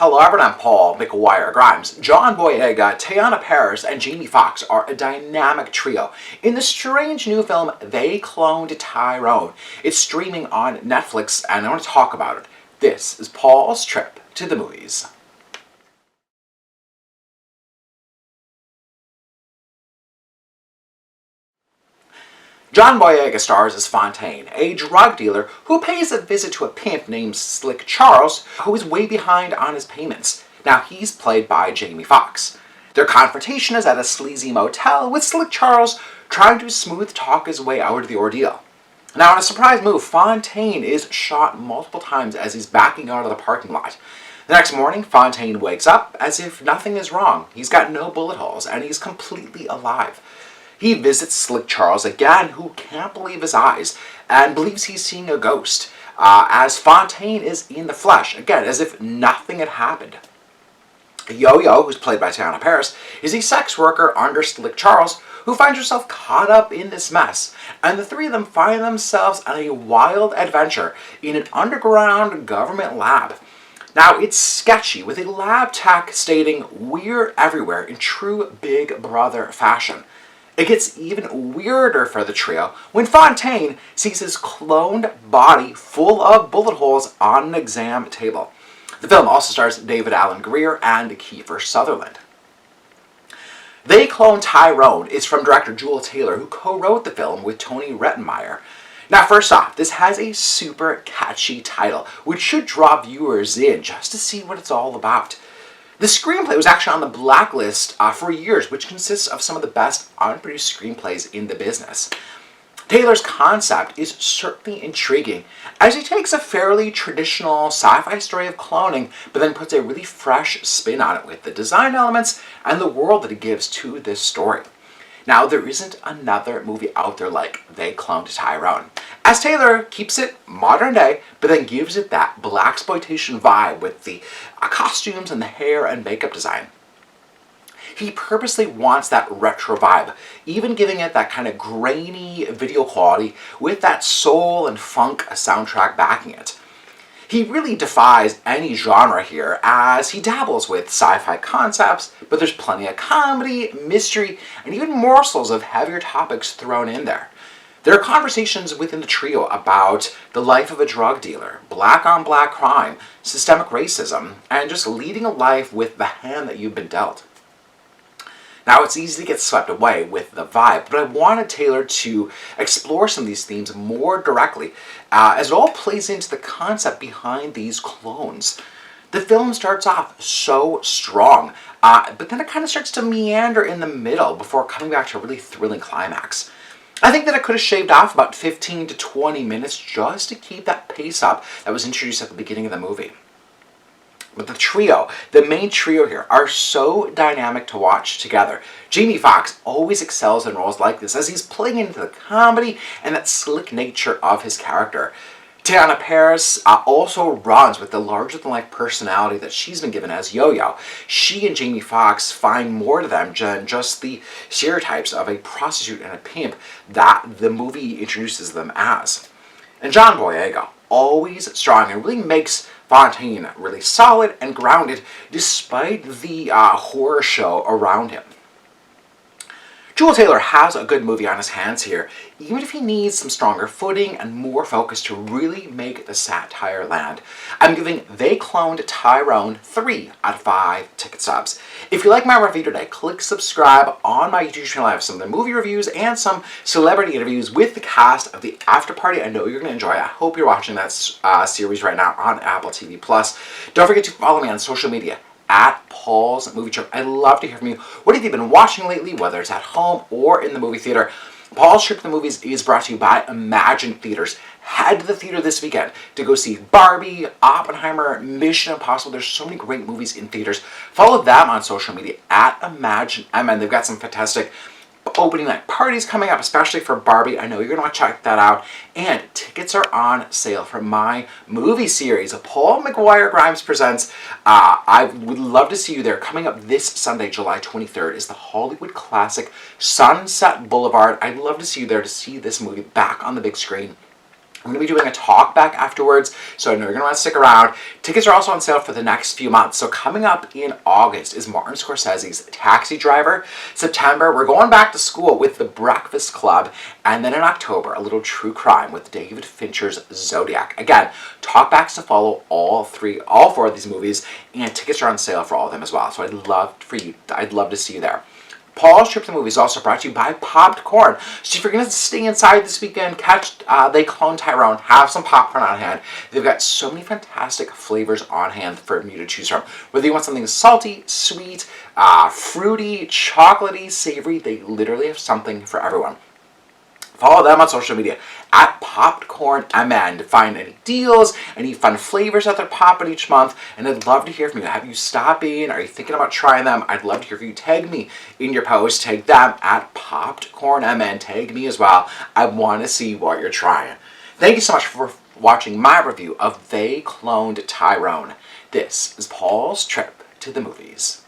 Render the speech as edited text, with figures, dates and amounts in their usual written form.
Hello everyone, I'm Paul McGuire Grimes. John Boyega, Teyonah Parris, and Jamie Foxx are a dynamic trio in the strange new film They Cloned Tyrone. It's streaming on Netflix and I want to talk about it. This is Paul's trip to the movies. John Boyega stars as Fontaine, a drug dealer who pays a visit to a pimp named Slick Charles, who is way behind on his payments. Now he's played by Jamie Foxx. Their confrontation is at a sleazy motel, with Slick Charles trying to smooth talk his way out of the ordeal. Now in a surprise move, Fontaine is shot multiple times as he's backing out of the parking lot. The next morning, Fontaine wakes up as if nothing is wrong. He's got no bullet holes and he's completely alive. He visits Slick Charles again, who can't believe his eyes and believes he's seeing a ghost, as Fontaine is in the flesh, again, as if nothing had happened. Yo-Yo, who's played by Teyonah Parris, is a sex worker under Slick Charles who finds herself caught up in this mess, and the three of them find themselves on a wild adventure in an underground government lab. Now, it's sketchy, with a lab tech stating "We're everywhere" in true Big Brother fashion. It gets even weirder for the trio when Fontaine sees his cloned body full of bullet holes on an exam table. The film also stars David Alan Grier and Kiefer Sutherland. They Cloned Tyrone is from director Jewel Taylor, who co-wrote the film with Tony Rettenmeyer. Now, first off, this has a super catchy title, which should draw viewers in just to see what it's all about. The screenplay was actually on the blacklist for years, which consists of some of the best unproduced screenplays in the business. Taylor's concept is certainly intriguing, as he takes a fairly traditional sci-fi story of cloning, but then puts a really fresh spin on it with the design elements and the world that he gives to this story. Now, there isn't another movie out there like They Cloned Tyrone, as Taylor keeps it modern day, but then gives it that blaxploitation vibe with the costumes and the hair and makeup design. He purposely wants that retro vibe, even giving it that kind of grainy video quality with that soul and funk soundtrack backing it. He really defies any genre here, as he dabbles with sci-fi concepts, but there's plenty of comedy, mystery, and even morsels of heavier topics thrown in there. There are conversations within the trio about the life of a drug dealer, black-on-black crime, systemic racism, and just leading a life with the hand that you've been dealt. Now, it's easy to get swept away with the vibe, but I wanted Taylor to explore some of these themes more directly, as it all plays into the concept behind these clones. The film starts off so strong, but then it kind of starts to meander in the middle before coming back to a really thrilling climax. I think that it could have shaved off about 15 to 20 minutes just to keep that pace up that was introduced at the beginning of the movie. But the main trio here, are so dynamic to watch together. Jamie Foxx always excels in roles like this, as he's playing into the comedy and that slick nature of his character. Teyonah Parris also runs with the larger-than-life personality that she's been given as Yo-Yo. She and Jamie Foxx find more to them than just the stereotypes of a prostitute and a pimp that the movie introduces them as. And John Boyega, always strong, and really makes Fontaine really solid and grounded despite the horror show around him. Jewel Taylor has a good movie on his hands here, even if he needs some stronger footing and more focus to really make the satire land. I'm giving They Cloned Tyrone 3 out of 5 ticket stubs. If you like my review today, click subscribe on my YouTube channel. I have some of the movie reviews and some celebrity interviews with the cast of The After Party. I know you're going to enjoy it. I hope you're watching that series right now on Apple TV+. Don't forget to follow me on social media at Paul's Movie Trip. I'd love to hear from you. What have you been watching lately, whether it's at home or in the movie theater? Paul's Trip to the Movies is brought to you by Imagine Theaters. Head to the theater this weekend to go see Barbie, Oppenheimer, Mission Impossible. There's so many great movies in theaters. Follow them on social media at Imagine. They've got some fantastic opening night parties coming up, especially for Barbie. I know you're going to want to check that out. And tickets are on sale for my movie series, Paul McGuire Grimes Presents. I would love to see you there. Coming up this Sunday, July 23rd, is the Hollywood classic Sunset Boulevard. I'd love to see you there to see this movie back on the big screen. I'm going to be doing a talk back afterwards, so I know you're going to want to stick around. Tickets are also on sale for the next few months. So coming up in August is Martin Scorsese's Taxi Driver. September, we're going back to school with The Breakfast Club. And then in October, a little true crime with David Fincher's Zodiac. Again, talkbacks to follow all four of these movies, and tickets are on sale for all of them as well. So I'd love to see you there. Paul's Trip to the Movies is also brought to you by Popped Corn. So if you're going to stay inside this weekend, catch They Clone Tyrone, have some popcorn on hand. They've got so many fantastic flavors on hand for you to choose from. Whether you want something salty, sweet, fruity, chocolatey, savory, they literally have something for everyone. Follow them on social media at PopcornMN to find any deals, any fun flavors that they're popping each month. And I'd love to hear from you. Have you stopped in? Are you thinking about trying them? I'd love to hear from you. Tag me in your post. Tag them at PopcornMN. Tag me as well. I want to see what you're trying. Thank you so much for watching my review of They Cloned Tyrone. This is Paul's Trip to the Movies.